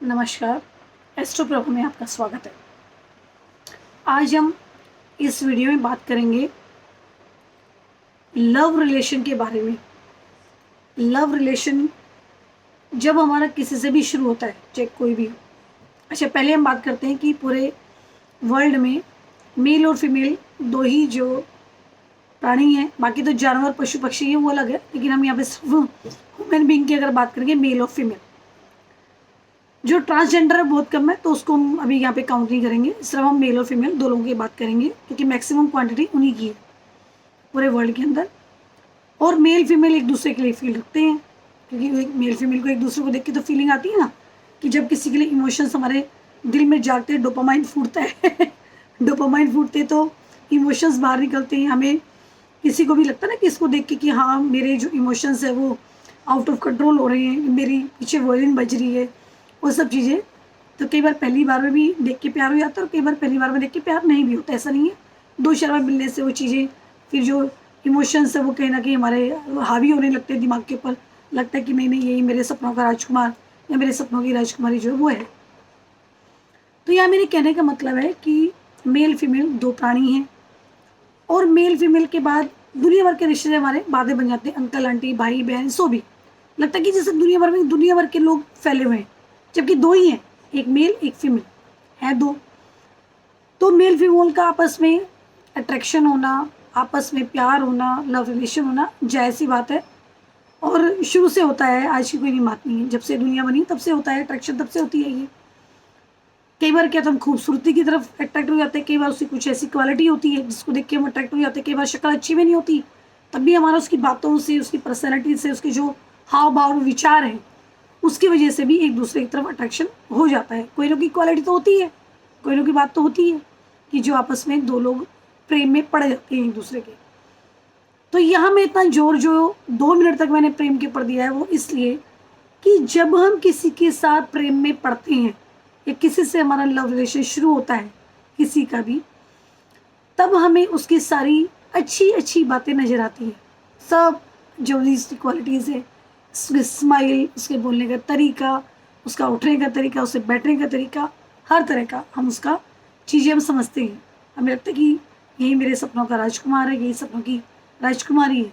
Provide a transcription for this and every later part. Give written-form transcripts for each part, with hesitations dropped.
नमस्कार, एस्ट्रो प्रभु में आपका स्वागत है। आज हम इस वीडियो में बात करेंगे लव रिलेशन के बारे में। लव रिलेशन जब हमारा किसी से भी शुरू होता है, चाहे कोई भी हो। अच्छा, पहले हम बात करते हैं कि पूरे वर्ल्ड में मेल और फीमेल दो ही जो प्राणी हैं, बाकी तो जानवर पशु पक्षी हैं वो अलग है, लेकिन हम यहाँ पे सिर्फ ह्यूमन बीइंग की अगर बात करेंगे मेल और फीमेल। जो ट्रांसजेंडर है बहुत कम है, तो उसको हम अभी यहाँ पे काउंट नहीं करेंगे। सिर्फ हम मेल और फीमेल दो लोगों की बात करेंगे, क्योंकि मैक्सिमम क्वांटिटी उन्हीं की है पूरे वर्ल्ड के अंदर। और मेल फीमेल एक दूसरे के लिए फील रखते हैं, क्योंकि मेल फीमेल को एक दूसरे को देख के तो फीलिंग आती है ना, कि जब किसी के लिए इमोशंस हमारे दिल में जागते हैं, डोपामाइन फूटता है डोपामाइन फूटते तो इमोशंस बाहर निकलते हैं। हमें किसी को भी लगता है ना कि इसको देख के कि हाँ, मेरे जो इमोशंस है वो आउट ऑफ कंट्रोल हो रहे हैं, मेरी पीछे वायलिन बज रही है, वो सब चीज़ें। तो कई बार पहली बार में भी देख के प्यार हो जाता है, और कई बार पहली बार में देख के प्यार नहीं भी होता। ऐसा नहीं है, दो शर्मा मिलने से वो चीज़ें, फिर जो इमोशंस है वो कहीं ना कहीं हमारे हावी होने लगते हैं दिमाग के ऊपर। लगता है कि नहीं नहीं, यही मेरे सपनों का राजकुमार या मेरे सपनों की राजकुमारी जो है वो है। तो यहाँ मेरे कहने का मतलब है कि मेल फीमेल दो प्राणी हैं, और मेल फीमेल के बाद दुनिया भर के रिश्ते हमारे बातें बन जाते हैं। अंकल आंटी, भाई बहन, सो भी लगता है कि जैसे दुनिया भर के लोग फैले हुए हैं, जबकि दो ही हैं, एक मेल एक फीमेल है, दो। तो मेल फीमेल का आपस में अट्रैक्शन होना, आपस में प्यार होना, लव रिलेशन होना जायज़ सी बात है, और शुरू से होता है, आज की कोई नहीं बात नहीं है। जब से दुनिया बनी तब से होता है, अट्रैक्शन तब से होती है। ये कई बार क्या, तो हम खूबसूरती की तरफ अट्रैक्ट हो जाते हैं, कई बार उसकी कुछ ऐसी क्वालिटी होती है जिसको देख के हम अट्रैक्ट हो जाते हैं। कई बार शक्ल अच्छी भी नहीं होती, तब भी हमारा उसकी बातों से, उसकी पर्सनैलिटी से, उसके जो हाव भाव विचार हैं, उसकी वजह से भी एक दूसरे की तरफ अट्रैक्शन हो जाता है। कोई लोग की क्वालिटी तो होती है, कोई लोग की बात तो होती है कि जो आपस में दो लोग प्रेम में पड़ जाते हैं एक दूसरे के। तो यहाँ में इतना जोर जो 2 मिनट तक मैंने प्रेम के ऊपर दिया है, वो इसलिए कि जब हम किसी के साथ प्रेम में पड़ते हैं या किसी से हमारा लव रिलेशन शुरू होता है, किसी का भी, तब हमें उसकी सारी अच्छी अच्छी बातें नज़र आती हैं। सब जो उसकी क्वालिटीज़ है, उसकी स्माइल, उसके बोलने का तरीका, उसका उठने का तरीका, उससे बैठने का तरीका, हर तरह का हम उसका चीज़ें हम समझते हैं। हमें लगता है कि यही मेरे सपनों का राजकुमार है, यही सपनों की राजकुमारी है।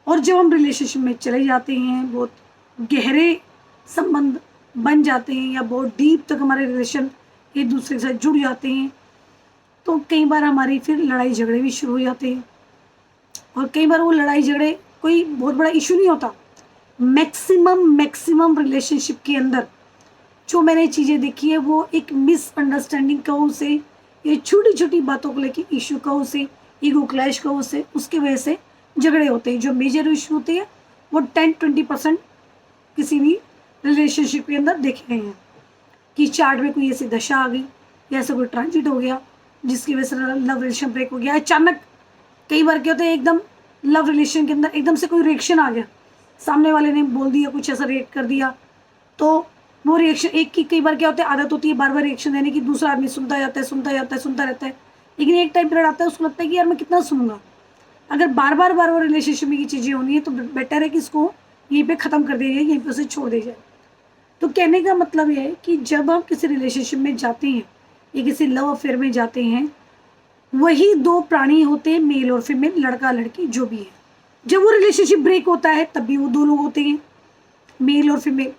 और जब हम रिलेशनशिप में चले जाते हैं, बहुत गहरे संबंध बन जाते हैं, या बहुत डीप तक हमारे रिलेशन एक दूसरे के साथ जुड़ जाते हैं, तो कई बार हमारी फिर लड़ाई झगड़े भी शुरू हो जाते हैं। और कई बार वो लड़ाई झगड़े कोई बहुत बड़ा इशू नहीं होता। मैक्सिमम रिलेशनशिप के अंदर जो मैंने चीज़ें देखी है, वो एक मिसअंडरस्टैंडिंग कहो उसे, ये छोटी छोटी बातों को लेके इशू कहो उसे, ईगो क्लैश कहो उसे, उसकी वजह से झगड़े होते हैं। जो मेजर इशू होते हैं वो 10-20% किसी भी रिलेशनशिप के अंदर देखे गए हैं, कि चार्ट में कोई ऐसी दशा आ गई या ऐसा कोई ट्रांजिट हो गया जिसकी वजह से लव रिलेशन ब्रेक हो गया। अचानक कई बार क्या होता है, एकदम लव रिलेशन के अंदर एकदम से कोई रिएक्शन आ गया, सामने वाले ने बोल दिया, कुछ ऐसा रिएक्ट कर दिया, तो वो रिएक्शन, एक की कई बार क्या होता है, आदत होती है बार बार रिएक्शन देने की। दूसरा आदमी सुनता जाता है, सुनता जाता है, सुनता रहता है, लेकिन एक टाइम पीरियड आता है उसको लगता है कि यार मैं कितना सुनूंगा। अगर बार बार रिलेशनशिप में की चीज़ें होनी है, तो बेटर है कि इसको यहीं पे ख़त्म कर दिया जाए, यहीं पे उसे छोड़ दिया जाए। तो कहने का मतलब ये है कि जब हम किसी रिलेशनशिप में जाते हैं या किसी लव अफेयर में जाते हैं, वही दो प्राणी होते हैं, मेल और फीमेल, लड़का लड़की जो भी है। जब वो रिलेशनशिप ब्रेक होता है तब भी वो दो लोग होते हैं, मेल और फीमेल।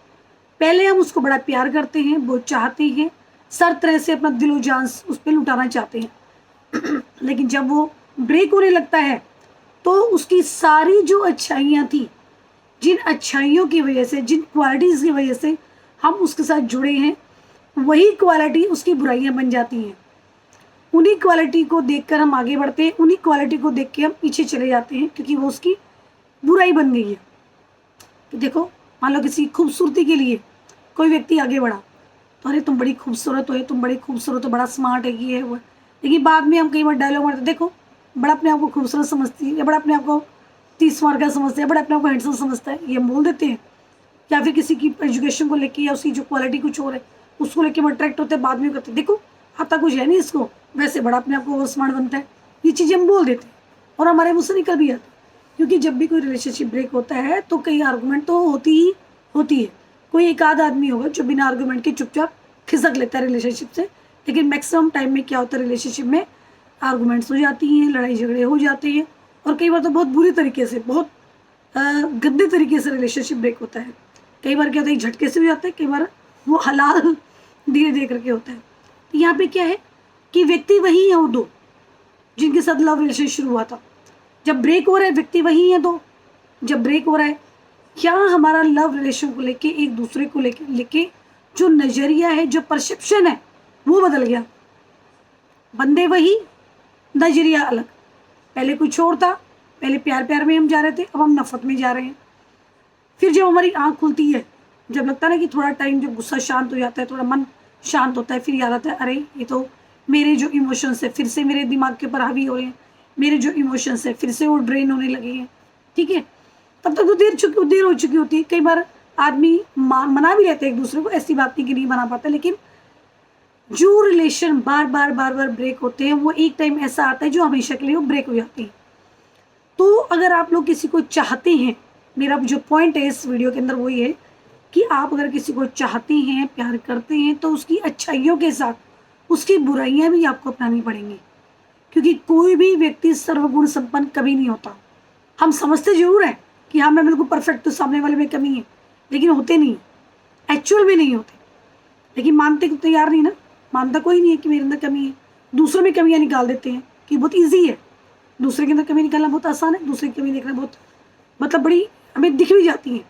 पहले हम उसको बड़ा प्यार करते हैं, बहुत चाहते हैं, सर तरह से अपना दिलो जान उस पर लुटाना चाहते हैं लेकिन जब वो ब्रेक होने लगता है, तो उसकी सारी जो अच्छाइयाँ थी, जिन अच्छाइयों की वजह से, जिन क्वालिटीज़ की वजह से हम उसके साथ जुड़े हैं, वही क्वालिटी उसकी बुराइयाँ बन जाती हैं। उन्हीं क्वालिटी को देखकर हम आगे बढ़ते हैं, उन्हीं क्वालिटी को देख के हम पीछे चले जाते हैं, क्योंकि वो उसकी बुराई बन गई है। तो देखो, मान लो किसी खूबसूरती के लिए कोई व्यक्ति आगे बढ़ा, तो अरे तुम बड़ी खूबसूरत हो, तुम बड़ी खूबसूरत हो, बड़ा स्मार्ट है, ये है वो है। लेकिन बाद में हम कई बार डायलॉग मारते, देखो बड़ा अपने आप को खूबसूरत समझती है, या बड़ा अपने आप को 30 मार्क का समझते हैं, बड़ा अपने आप को हैंडसम समझता है, ये हम बोल देते हैं। या फिर किसी की एजुकेशन को लेके या उसकी जो क्वालिटी कुछ और है उसको लेके हम अट्रैक्ट होते हैं, बाद में कहते हैं देखो आता कुछ है नहीं इसको, वैसे बड़ा अपने आप को स्मार्ट बनता है। ये चीज़ें हम बोल देते हैं और हमारे मुँह से निकल भी जाता है, क्योंकि जब भी कोई रिलेशनशिप ब्रेक होता है तो कई आर्गूमेंट तो होती है। कोई एक आध आदमी होगा जो बिना आर्गूमेंट के चुपचाप खिसक लेता है रिलेशनशिप से, लेकिन मैक्सिमम टाइम में क्या होता है, रिलेशनशिप में आर्गूमेंट्स हो जाती हैं, लड़ाई झगड़े हो जाते हैं, और कई बार तो बहुत बुरी तरीके से, बहुत गंदे तरीके से रिलेशनशिप ब्रेक होता है। कई बार क्या होता है, झटके से हो जाता है, कई बार वो हलाल धीरे धीरे करके होता है। तो यहाँ पे क्या है कि व्यक्ति वही है वो दो जिनके साथ लव रिलेशन शुरू हुआ था। जब ब्रेक हो रहा है व्यक्ति वही है दो, जब ब्रेक हो रहा है क्या हमारा लव रिलेशन को लेके, एक दूसरे को लेके जो नज़रिया है, जो परसेप्शन है वो बदल गया। बंदे वही, नज़रिया अलग। पहले कुछ और था, पहले प्यार प्यार में हम जा रहे थे, अब हम नफरत में जा रहे हैं। फिर जब हमारी आँख खुलती है, जब लगता है ना कि थोड़ा टाइम, जब गुस्सा शांत हो जाता है, थोड़ा मन शांत होता है, फिर याद आता है अरे ये तो मेरे जो इमोशंस है फिर से मेरे दिमाग के ऊपर हावी हो रहे हैं, मेरे जो इमोशंस है फिर से वो ड्रेन होने लगे हैं। ठीक है, तब तक तो देर हो चुकी होती है। कई बार आदमी मना भी लेते हैं एक दूसरे को, ऐसी बात नहीं कि नहीं मना पाता, लेकिन जो रिलेशन बार बार ब्रेक होते हैं वो एक टाइम ऐसा आता है जो हमेशा के लिए वो ब्रेक हो जाती है। तो अगर आप लोग किसी को चाहते हैं, मेरा जो पॉइंट है इस वीडियो के अंदर वही है कि आप अगर किसी को चाहते हैं, प्यार करते हैं, तो उसकी अच्छाइयों के साथ उसकी बुराइयां भी आपको अपनानी पड़ेंगी, क्योंकि कोई भी व्यक्ति सर्वगुण संपन्न कभी नहीं होता। हम समझते जरूर हैं कि हाँ मैं बिल्कुल परफेक्ट, तो सामने वाले में कमी है, लेकिन होते नहीं, एक्चुअल में नहीं होते। लेकिन मानते तो तैयार नहीं ना, मानता कोई नहीं है कि मेरे अंदर कमी है। दूसरों में कमियाँ निकाल देते हैं कि बहुत ईजी है, दूसरे के अंदर कमी निकालना बहुत आसान है, दूसरे की कमी देखना बहुत मतलब बड़ी हमें दिख भी जाती है,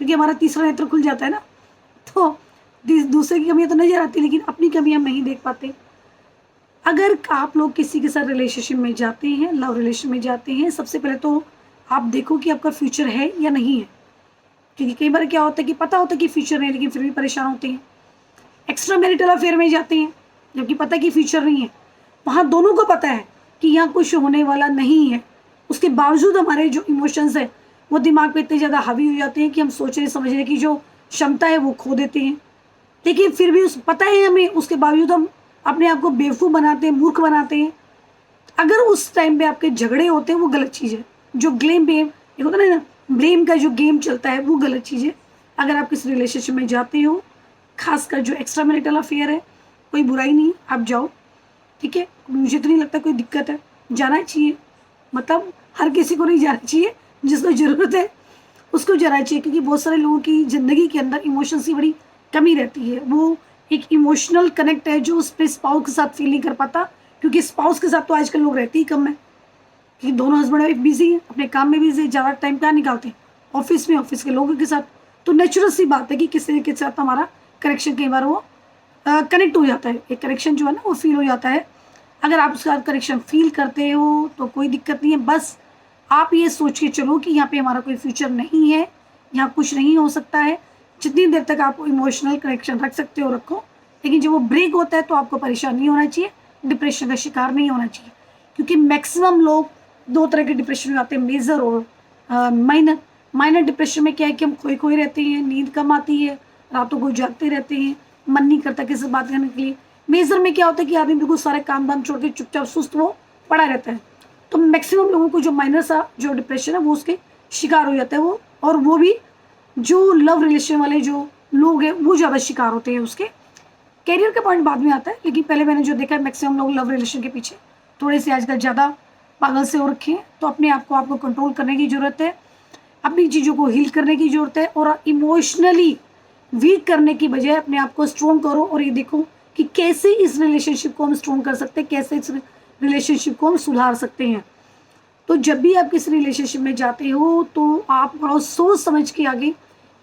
क्योंकि हमारा तीसरा नेत्र खुल जाता है ना, तो दूसरे की कमियाँ तो नजर आती है, लेकिन अपनी कमियाँ हम नहीं देख पाते। अगर आप लोग किसी के साथ रिलेशनशिप में जाते हैं, लव रिलेशन में जाते हैं, सबसे पहले तो आप देखो कि आपका फ्यूचर है या नहीं है, क्योंकि कई बार क्या होता है कि पता होता है कि फ्यूचर है लेकिन फिर भी परेशान होते हैं। एक्स्ट्रा मैरिटल अफेयर में जाते हैं जबकि पता है कि फ्यूचर नहीं है, वहाँ दोनों को पता है कि यहाँ कुछ होने वाला नहीं है, उसके बावजूद हमारे जो इमोशंस है वो दिमाग पे इतने ज़्यादा हावी हो जाते हैं कि हम सोचने समझने की जो क्षमता है वो खो देते हैं। लेकिन फिर भी उस पता है हमें, उसके बावजूद हम अपने आप को बेवकूफ़ बनाते हैं, मूर्ख बनाते हैं। अगर उस टाइम पे आपके झगड़े होते हैं वो गलत चीज़ है। जो ये होता है ना, ब्लेम का जो गेम चलता है वो गलत चीज़ है। अगर आप किसी रिलेशनशिप में जाते हो, खासकर जो एक्स्ट्रा मैरिटल अफेयर है, कोई बुराई नहीं, आप जाओ, ठीक है। मुझे तो नहीं लगता कोई दिक्कत है, जाना चाहिए। मतलब हर किसी को नहीं जाना चाहिए, जिसको ज़रूरत है उसको जाना चाहिए, क्योंकि बहुत सारे लोगों की ज़िंदगी के अंदर इमोशंस की बड़ी कमी रहती है। वो एक इमोशनल कनेक्ट है जो उस पर स्पाउस के साथ फील नहीं कर पाता, क्योंकि स्पाउस के साथ तो आजकल लोग रहते ही कम है, क्योंकि दोनों हस्बैंड वाइफ बिजी हैं, अपने काम में बिजी, ज़्यादा टाइम क्या निकालते हैं ऑफिस में, ऑफिस के लोगों के साथ। तो नेचुरल सी बात है कि किसी के साथ हमारा कनेक्शन कई बार वो कनेक्ट हो जाता है, एक कनेक्शन जो है ना वो फील हो जाता है। अगर आप उसका कनेक्शन फील करते हो तो कोई दिक्कत नहीं है, बस आप ये सोच के चलो कि यहाँ पे हमारा कोई फ्यूचर नहीं है, यहाँ कुछ नहीं हो सकता है। जितनी देर तक आप इमोशनल कनेक्शन रख सकते हो रखो, लेकिन जब वो ब्रेक होता है तो आपको परेशान नहीं होना चाहिए, डिप्रेशन का शिकार नहीं होना चाहिए, क्योंकि मैक्सिमम लोग दो तरह के डिप्रेशन में आते हैं, मेजर और माइनर। माइनर डिप्रेशन में क्या है कि हम खोए रहते हैं, नींद कम आती है, रातों को जागते रहते हैं, मन नहीं करता किसी से बात करने के लिए। मेजर में क्या होता है कि आदमी बिल्कुल सारे काम धाम छोड़ के चुपचाप सुस्त वो पड़ा रहता है। तो मैक्सिमम लोगों को जो माइनर सा जो डिप्रेशन है वो उसके शिकार हो जाता है वो, और वो भी जो लव रिलेशन वाले जो लोग हैं वो ज़्यादा शिकार होते हैं उसके। कैरियर का पॉइंट बाद में आता है, लेकिन पहले मैंने जो देखा है मैक्सिमम लोग लव रिलेशन के पीछे थोड़े से आजकल ज़्यादा पागल से हो रखे हैं। तो अपने आप को आपको कंट्रोल करने की ज़रूरत है, अपनी चीज़ों को हील करने की ज़रूरत है, और इमोशनली वीक करने की बजाय अपने आप को स्ट्रॉन्ग करो और ये देखो कि कैसे इस रिलेशनशिप को हम स्ट्रॉन्ग कर सकते हैं, कैसे इस रिलेशनशिप को हम सुधार सकते हैं। तो जब भी आप किसी रिलेशनशिप में जाते हो तो आप बहुत सोच समझ के आगे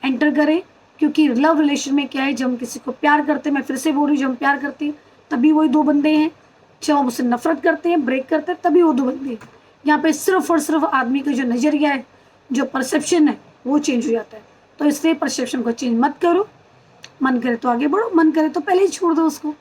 एंटर करें, क्योंकि लव रिलेशन में क्या है, जब हम किसी को प्यार करते हैं, मैं फिर से बोल रही हूँ, जब हम प्यार करते हैं तभी वही दो बंदे हैं, जब हम उससे नफरत करते हैं, ब्रेक करते हैं, तभी वो दो बंदे हैं। यहाँ पे सिर्फ और सिर्फ आदमी का जो नज़रिया है, जो परसेप्शन है वो चेंज हो जाता है। तो इसलिए परसेप्शन को चेंज मत करो, मन करे तो आगे बढ़ो, मन करे तो पहले ही छोड़ दो उसको।